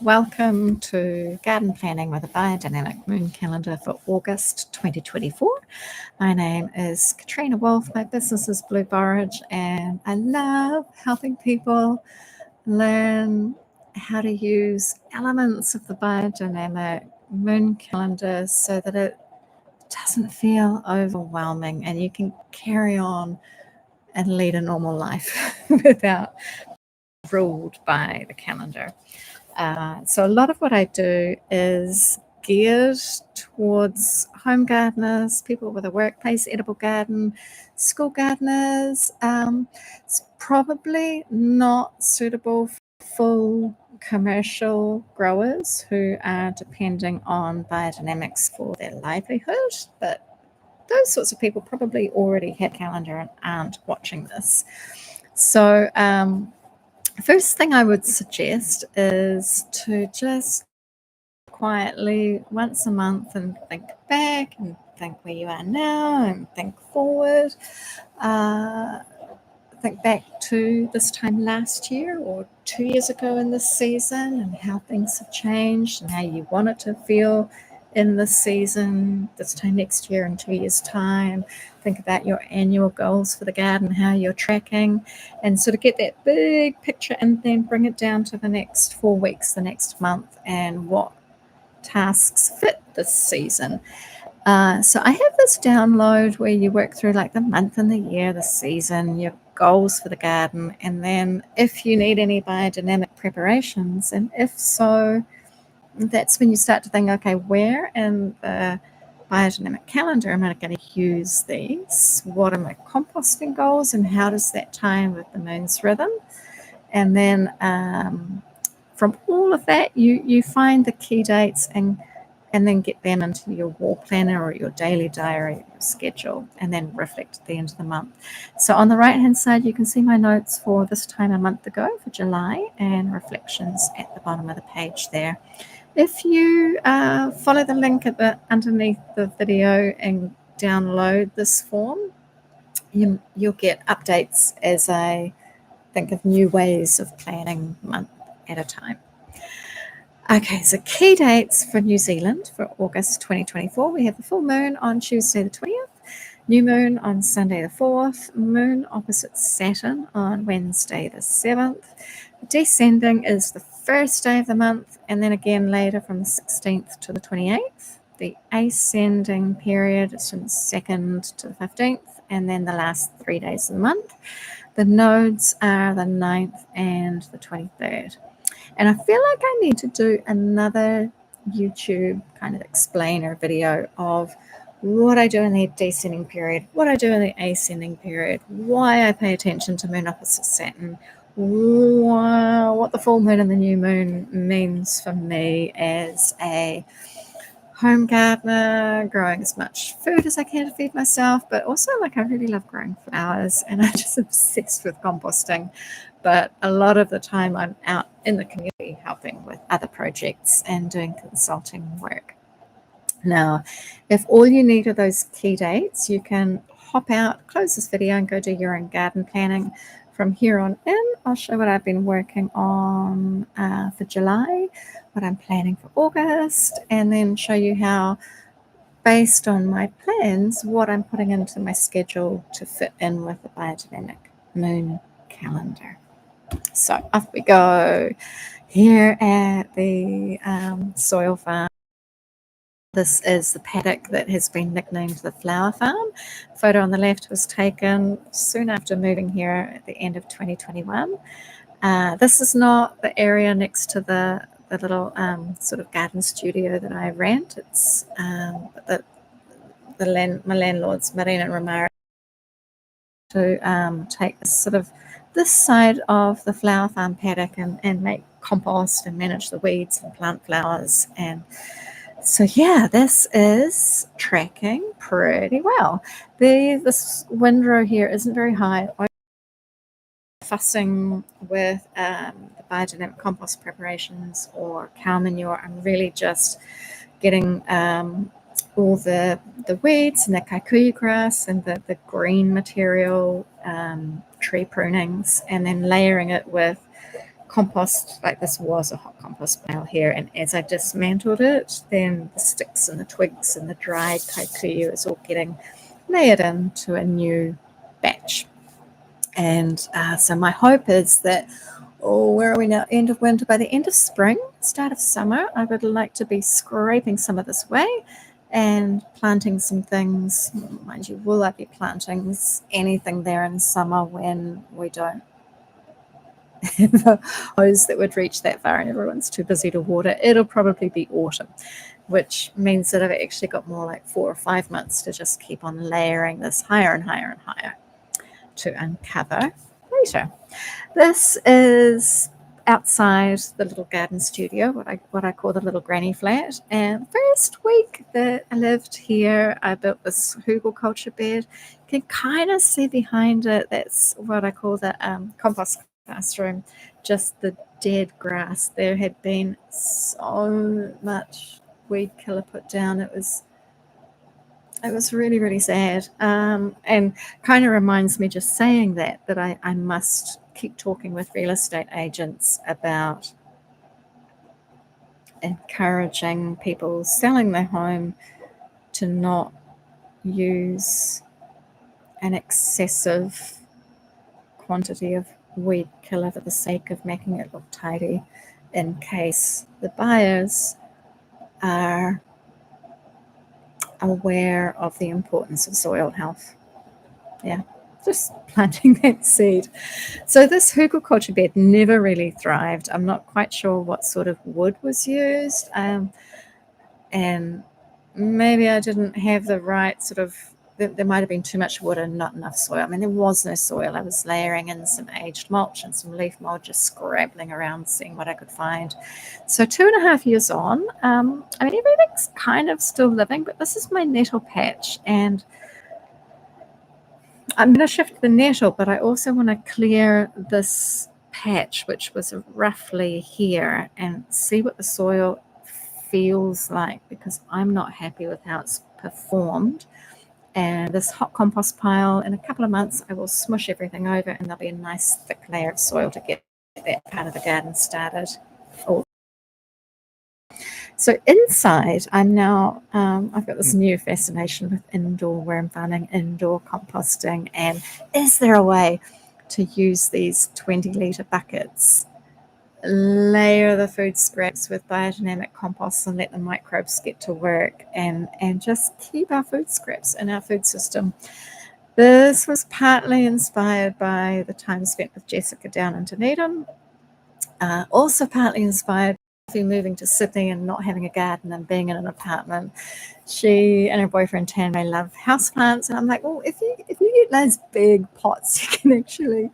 Welcome to Garden Planning with a Biodynamic Moon Calendar for August 2024. My name is Katrina Wolf. My business is Blue Borage, and I love helping people learn how to use elements of the biodynamic moon calendar so that it doesn't feel overwhelming and you can carry on and lead a normal life without ruled by the calendar. So a lot of what I do is geared towards home gardeners, people with a workplace edible garden, school gardeners. It's probably not suitable for full commercial growers who are depending on biodynamics for their livelihood, but those sorts of people probably already have a calendar and aren't watching this. So first thing I would suggest is to just quietly once a month and think back and think where you are now and think forward. Think back to this time last year or 2 years ago in this season and how things have changed and how you want it to feel in this season, this time next year, in 2 years' time. Think about your annual goals for the garden, how you're tracking, and sort of get that big picture and then bring it down to the next 4 weeks, the next month, and what tasks fit this season. So I have this download where you work through like the month and the year, the season, your goals for the garden, and then if you need any biodynamic preparations, and if so, that's when you start to think, okay, where in the biodynamic calendar am I going to use these? What are my composting goals, and how does that tie in with the moon's rhythm? And then from all of that, you find the key dates and then get them into your wall planner or your daily diary, your schedule, and then reflect at the end of the month. So on the right-hand side, you can see my notes for this time a month ago for July and reflections at the bottom of the page there. If you follow the link underneath the video and download this form, you'll get updates as I think of new ways of planning month at a time. Okay, so key dates for New Zealand for August 2024. We have the full moon on Tuesday the 20th, new moon on Sunday the 4th, moon opposite Saturn on Wednesday the 7th. Descending is the first day of the month, and then again later from the 16th to the 28th. The ascending period is from the 2nd to the 15th, and then the last 3 days of the month. The nodes are the 9th and the 23rd. And I feel like I need to do another YouTube kind of explainer video of what I do in the descending period, what I do in the ascending period, why I pay attention to moon opposite Saturn, what the full moon and the new moon means for me as a home gardener, growing as much food as I can to feed myself, but also like I really love growing flowers and I'm just obsessed with composting. But a lot of the time I'm out in the community helping with other projects and doing consulting work. Now, if all you need are those key dates, you can hop out, close this video and go do your own garden planning. From here on in, I'll show what I've been working on for July, what I'm planning for August, and then show you how, based on my plans, what I'm putting into my schedule to fit in with the biodynamic moon calendar. So off we go. Here at the soil farm. This is the paddock that has been nicknamed the flower farm. Photo on the left was taken soon after moving here at the end of 2021. This is not the area next to the little sort of garden studio that I rent. It's my landlords, Marina and Romero, to take this side of the flower farm paddock and make compost and manage the weeds and plant flowers. And so yeah, this is tracking pretty well. This windrow here isn't very high. I'm fussing with the biodynamic compost preparations or cow manure. I'm really just getting all the weeds and the kikuyu grass and the green material, tree prunings, and then layering it with compost, like this was a hot compost pile here, and as I dismantled it, then the sticks and the twigs and the dried kikuyu is all getting layered into a new batch. And so my hope is that, where are we now? End of winter. By the end of spring, start of summer, I would like to be scraping some of this away and planting some things. Mind you, will I be planting anything there in summer when we don't have a hose that would reach that far and everyone's too busy to water? It'll probably be autumn, which means that I've actually got more like 4 or 5 months to just keep on layering this higher and higher and higher to uncover later. This is outside the little garden studio, what I call the little granny flat. And first week that I lived here, I built this hugelkultur bed. You can kind of see behind it, that's what I call the compost classroom, just the dead grass. There had been so much weed killer put down. It was really, really sad, and kind of reminds me, just saying that I must keep talking with real estate agents about encouraging people selling their home to not use an excessive quantity of weed killer for the sake of making it look tidy, in case the buyers are aware of the importance of soil health. Yeah, just planting that seed. So this hugelkultur bed never really thrived. I'm not quite sure what sort of wood was used, and maybe I didn't have the right sort of, there might have been too much wood and not enough soil. I mean, there was no soil. I was layering in some aged mulch and some leaf mold, just scrabbling around, seeing what I could find. So 2.5 years on, I mean, everything's kind of still living, but this is my nettle patch, and I'm going to shift the nettle, but I also want to clear this patch, which was roughly here, and see what the soil feels like, because I'm not happy with how it's performed. And this hot compost pile, in a couple of months, I will smush everything over and there'll be a nice thick layer of soil to get that part of the garden started. So inside, I'm now, I've got this new fascination with indoor worm farming, indoor composting, and is there a way to use these 20-litre buckets, layer the food scraps with biodynamic compost and let the microbes get to work, and just keep our food scraps in our food system. This was partly inspired by the time spent with Jessica down in Dunedin, also partly inspired by moving to Sydney and not having a garden and being in an apartment. She and her boyfriend Tanmay love houseplants, and I'm like, well, if you get those big pots, you can actually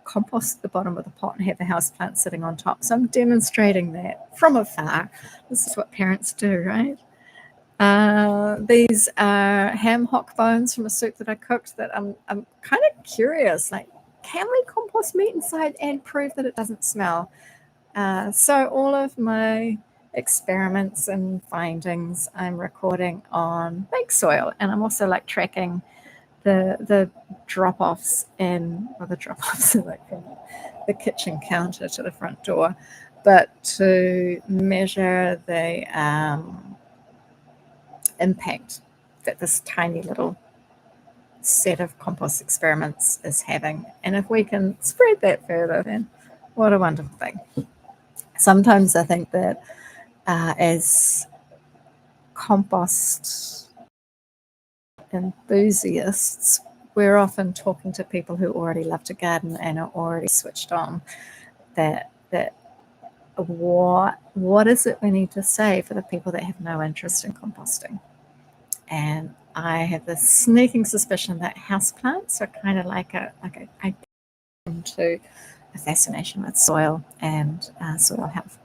compost the bottom of the pot and have the houseplant sitting on top. So I'm demonstrating that from afar. This is what parents do, right? These are ham hock bones from a soup that I cooked that I'm kind of curious, like, can we compost meat inside and prove that it doesn't smell? So all of my experiments and findings I'm recording on bake soil, and I'm also like tracking the drop-offs like from the kitchen counter to the front door, but to measure the impact that this tiny little set of compost experiments is having. And if we can spread that further, then what a wonderful thing. Sometimes I think that as compost enthusiasts, we're often talking to people who already love to garden and are already switched on. That what is it we need to say for the people that have no interest in composting? And I have this sneaking suspicion that houseplants are kind of like a to a fascination with soil and soil health.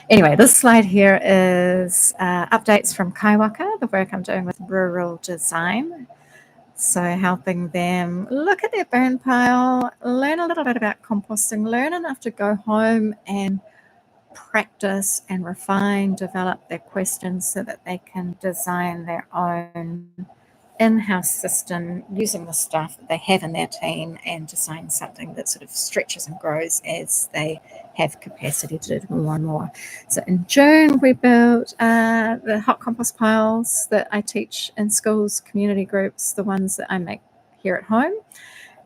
Anyway, this slide here is updates from Kaiwaka, the work I'm doing with rural design. So helping them look at their burn pile, learn a little bit about composting, learn enough to go home and practice and refine, develop their questions so that they can design their own in-house system using the stuff that they have in their team and design something that sort of stretches and grows as they have capacity to do more and more. So in June, we built the hot compost piles that I teach in schools, community groups, the ones that I make here at home.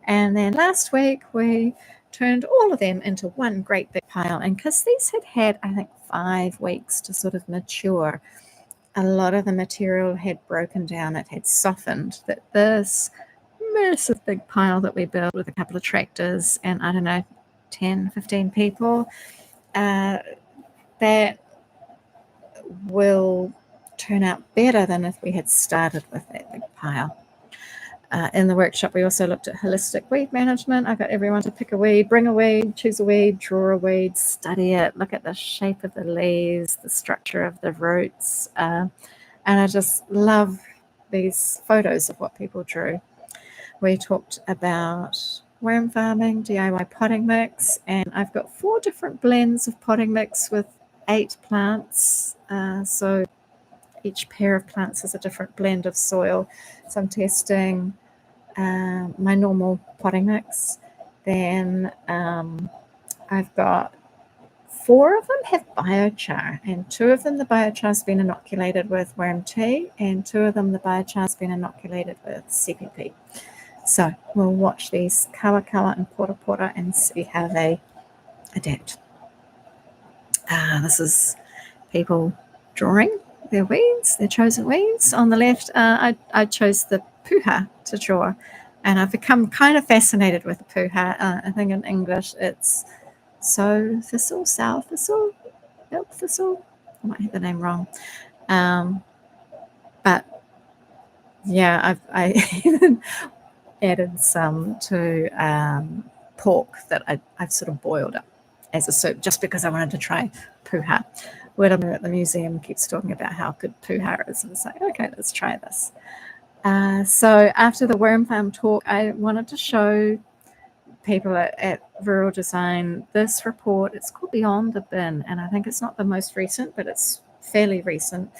And then last week, we turned all of them into one great big pile. And because these had, I think, 5 weeks to sort of mature, a lot of the material had broken down, it had softened, that this massive big pile that we built with a couple of tractors and, I don't know, 10, 15 people, that will turn out better than if we had started with that big pile. In the workshop, we also looked at holistic weed management. I got everyone to pick a weed, bring a weed, choose a weed, draw a weed, study it, look at the shape of the leaves, the structure of the roots. And I just love these photos of what people drew. We talked about worm farming, DIY potting mix, and I've got 4 different blends of potting mix with 8 plants. So each pair of plants is a different blend of soil. So I'm testing my normal potting mix. Then I've got 4 of them have biochar, and 2 of them the biochar's been inoculated with worm tea, and 2 of them the biochar's been inoculated with CPP. So we'll watch these kawa and pora and see how they adapt. This is people drawing their weeds, their chosen weeds. On the left, I chose the puha to draw, and I've become kind of fascinated with the puha. I think in English it's sow thistle, sow thistle, milk thistle. I might have the name wrong. But yeah, I even added some to pork that I've sort of boiled up as a soup just because I wanted to try puha. Whittimer at the museum keeps talking about how good puha is, and it's like, okay, let's try this. So after the worm farm talk, I wanted to show people at Rural Design this report. It's called Beyond the Bin, and I think it's not the most recent, but it's fairly recent,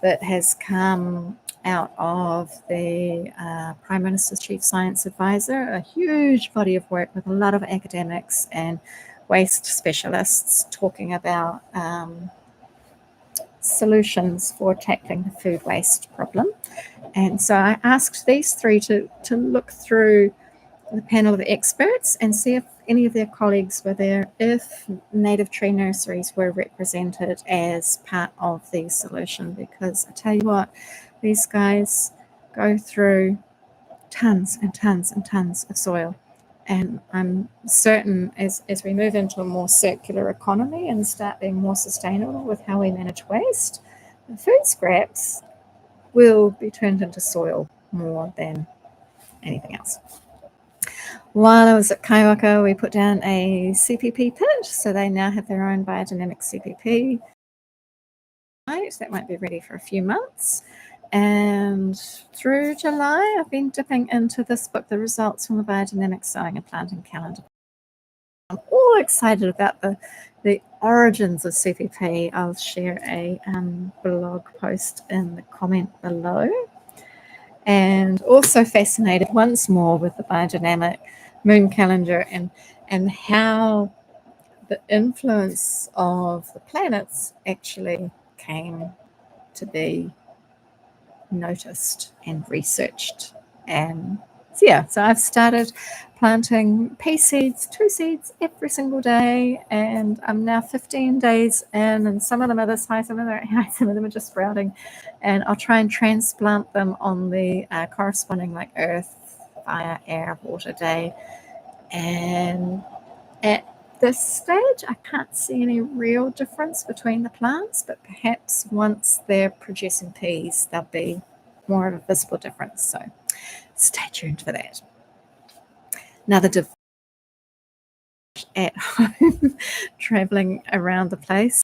that has come out of the Prime Minister's Chief Science Advisor, a huge body of work with a lot of academics and waste specialists talking about solutions for tackling the food waste problem. And so I asked these 3 to look through the panel of experts and see if any of their colleagues were there, if native tree nurseries were represented as part of the solution. Because I tell you what, these guys go through tons and tons and tons of soil. And I'm certain as we move into a more circular economy and start being more sustainable with how we manage waste, the food scraps will be turned into soil more than anything else. While I was at Kaiwaka, we put down a CPP pit, so they now have their own biodynamic CPP. That won't be ready for a few months. And through July, I've been dipping into this book, The Results from the Biodynamic Sowing and Planting Calendar. I'm all excited about the origins of CPP. I'll share a blog post in the comment below. And also fascinated once more with the biodynamic moon calendar and how the influence of the planets actually came to be noticed and researched. And so I've started planting pea seeds, 2 seeds every single day, and I'm now 15 days in, and some of them are this high, some of them are high, some of them are just sprouting, and I'll try and transplant them on the corresponding like earth, fire, air, water day. And at this stage, I can't see any real difference between the plants, but perhaps once they're producing peas, there'll be more of a visible difference. So stay tuned for that. Another at home, traveling around the place.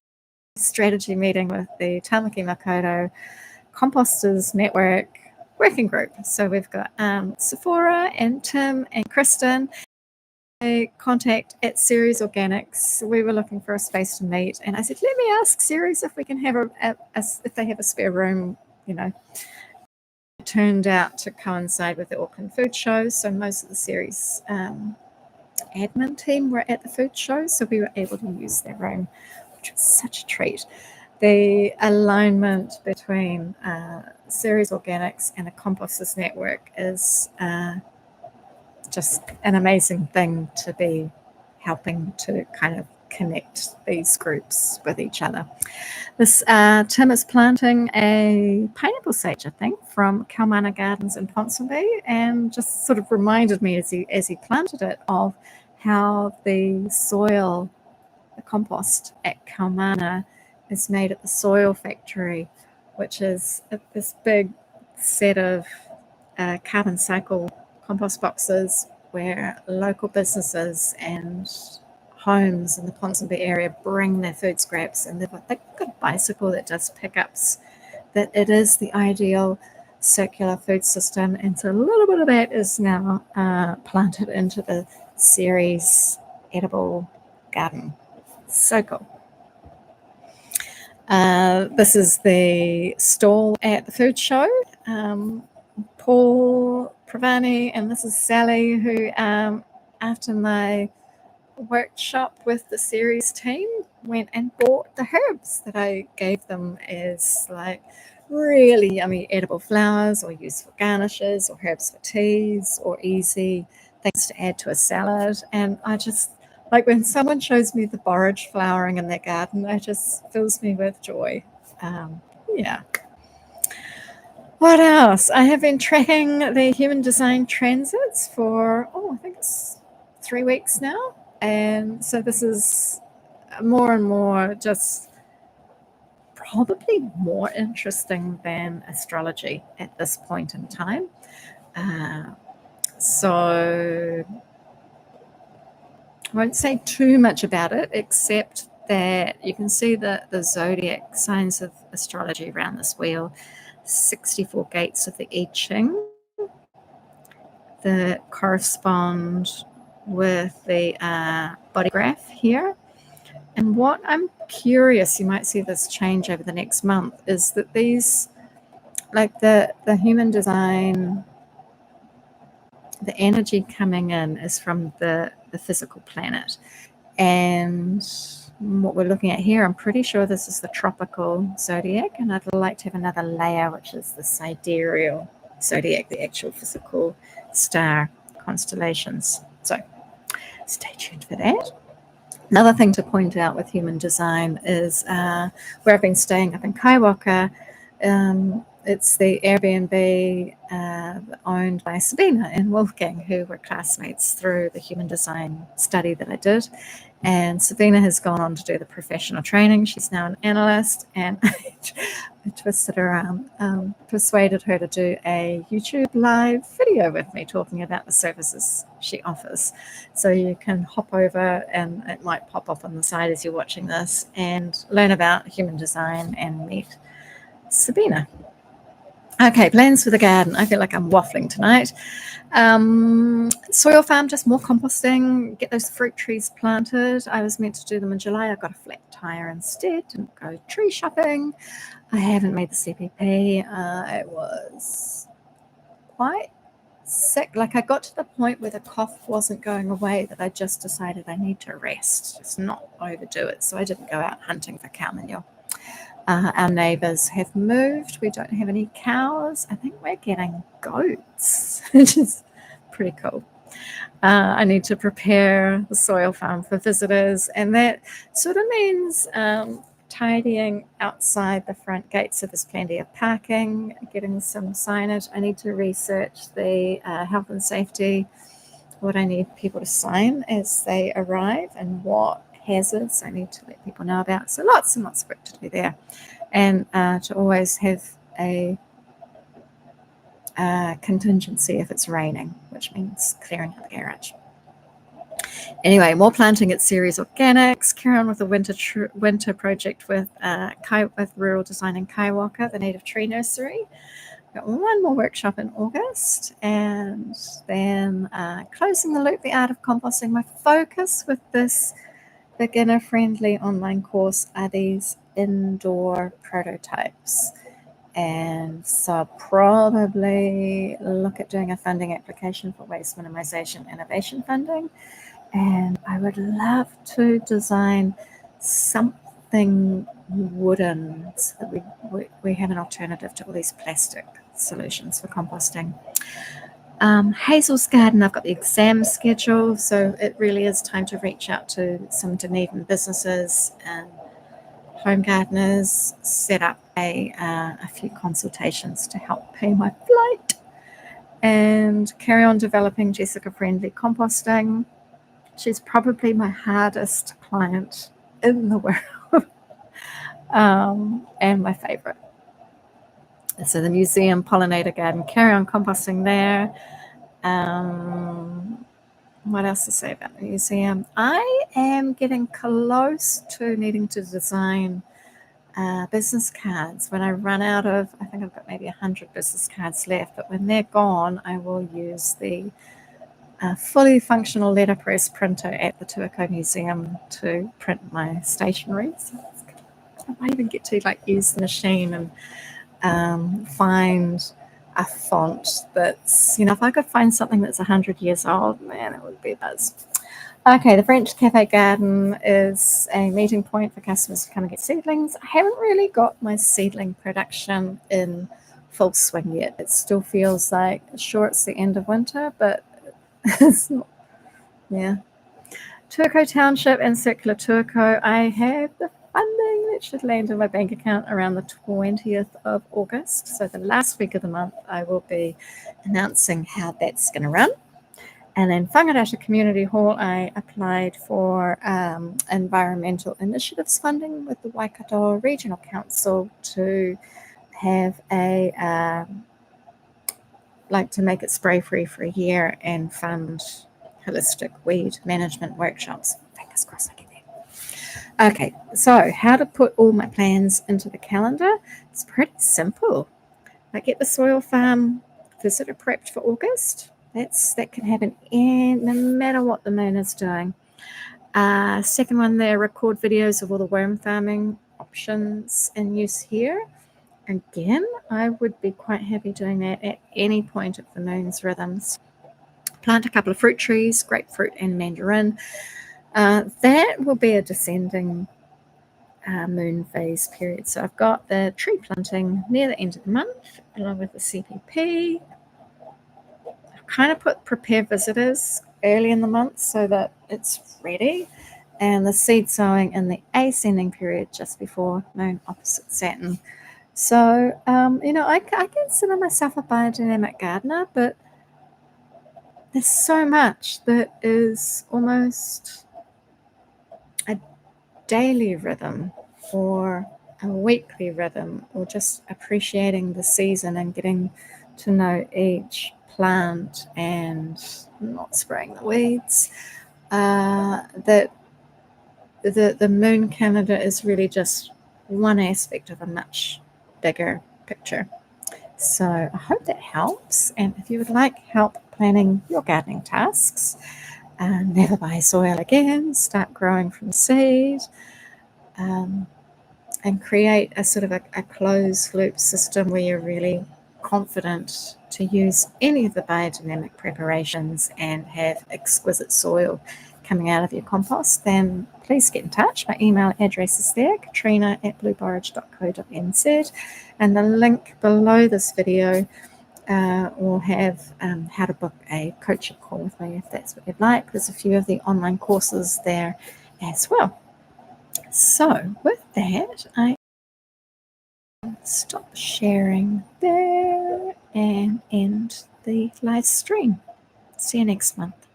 Strategy meeting with the Tamaki Makaurau Composters Network working group. So we've got Sephora and Tim and Kristen. Contact at Ceres Organics. We were looking for a space to meet, and I said, let me ask Ceres if we can have if they have a spare room, turned out to coincide with the Auckland Food Show, so most of the series admin team were at the food show, so we were able to use their room, which was such a treat. The alignment between Series Organics and the Composters Network is just an amazing thing to be helping to kind of connect these groups with each other. This Tim is planting a pineapple sage, I think, from Kalmana Gardens in Ponsonby, and just sort of reminded me as he planted it of how the soil, the compost at Kalmana, is made at the soil factory, which is this big set of carbon cycle compost boxes where local businesses and homes in the Ponsonby area bring their food scraps, and they've got a bicycle that does pickups. That it is the ideal circular food system, and so a little bit of that is now planted into the series edible garden. So cool. This is the stall at the food show. Paul Pravani and Mrs. Sally, who after my workshop with the series team went and bought the herbs that I gave them as like really yummy edible flowers or used for garnishes or herbs for teas or easy things to add to a salad. And I just like when someone shows me the borage flowering in their garden, it just fills me with joy. Yeah. What else? I have been tracking the human design transits for, I think it's 3 weeks now. And so this is more and more just probably more interesting than astrology at this point in time. So I won't say too much about it, except that you can see the zodiac signs of astrology around this wheel, 64 gates of the I Ching that correspond with the body graph here. And what I'm curious, you might see this change over the next month, is that these, like the human design, the energy coming in is from the physical planet. And what we're looking at here, I'm pretty sure this is the tropical zodiac, and I'd like to have another layer, which is the sidereal zodiac, the actual physical star constellations. So stay tuned for that. Another thing to point out with human design is where I've been staying up in Kaiwaka. It's the Airbnb owned by Sabina and Wolfgang, who were classmates through the human design study that I did. And Sabina has gone on to do the professional training. She's now an analyst, and I twisted her arm, persuaded her to do a YouTube live video with me talking about the services she offers. So you can hop over, and it might pop up on the side as you're watching this, and learn about human design and meet Sabina. Okay, plans for the garden. I feel like I'm waffling tonight. Soil farm, just more composting, get those fruit trees planted. I was meant to do them in July. I got a flat tire instead, didn't go tree shopping. I haven't made the CPP. I was quite sick. Like I got to the point where the cough wasn't going away that I just decided I need to rest, just not overdo it. So I didn't go out hunting for cow manure. Our neighbours have moved. We don't have any cows. I think we're getting goats, which is pretty cool. I need to prepare the soil farm for visitors, and that sort of means tidying outside the front gate so there's plenty of parking, getting some signage. I need to research the health and safety, what I need people to sign as they arrive, and what hazards I need to let people know about. So lots and lots of work to do there, and to always have a contingency if it's raining, which means clearing out the garage. Anyway, more planting at Series Organics. Carry on with the winter project with Rural Design in Kaiwaka, the native tree nursery. Got one more workshop in August, and then closing the loop, the art of composting. My focus with this beginner-friendly online course are these indoor prototypes. And so I'll probably look at doing a funding application for waste minimization innovation funding. And I would love to design something wooden so that we have an alternative to all these plastic solutions for composting. Hazel's garden, I've got the exam schedule, so it really is time to reach out to some Dunedin businesses and home gardeners, set up a few consultations to help pay my flight, and carry on developing Jessica-friendly composting. She's probably my hardest client in the world, and my favorite. So the museum pollinator garden, carry on composting there. What else to say about the museum? I am getting close to needing to design business cards. When I run out of, I think I've got maybe 100 business cards left, but when they're gone, I will use the fully functional letterpress printer at the Tuako Museum to print my stationery. So I might even get to use the machine and find a font that's, if I could find something that's 100 years old, man, it would be a buzz. Okay, the French Cafe Garden is a meeting point for customers to come and get seedlings. I haven't really got my seedling production in full swing yet. It still feels like, sure, it's the end of winter, but it's not. Yeah. Tuako Township and Circular Tuako, I have the funding that should land in my bank account around the 20th of August. So the last week of the month, I will be announcing how that's going to run. And then Whangarata Community Hall, I applied for environmental initiatives funding with the Waikato Regional Council to have to make it spray-free for a year and fund holistic weed management workshops. Fingers crossed I get that. Okay, so how to put all my plans into the calendar? It's pretty simple. I get the soil farm visitor prepped for August. That can happen no matter what the moon is doing. Second one there, record videos of all the worm farming options in use here. Again, I would be quite happy doing that at any point of the moon's rhythms. Plant a couple of fruit trees, grapefruit and mandarin. That will be a descending moon phase period. So I've got the tree planting near the end of the month, along with the CPP. I've kind of put prepare visitors early in the month so that it's ready, and the seed sowing in the ascending period just before moon opposite Saturn. So, I consider myself a biodynamic gardener, but there's so much that is almost a daily rhythm or a weekly rhythm, or just appreciating the season and getting to know each plant and not spraying the weeds. That the moon calendar is really just one aspect of a much bigger picture. So I hope that helps. And if you would like help planning your gardening tasks, never buy soil again, start growing from seed, and create a sort of a closed loop system where you're really confident to use any of the biodynamic preparations and have exquisite soil coming out of your compost, then please get in touch. My email address is there, katrina@blueborage.co.nz, and the link below this video will have how to book a coaching call with me if that's what you'd like. There's a few of the online courses there as well. So with that, I stop sharing there and end the live stream. See you next month.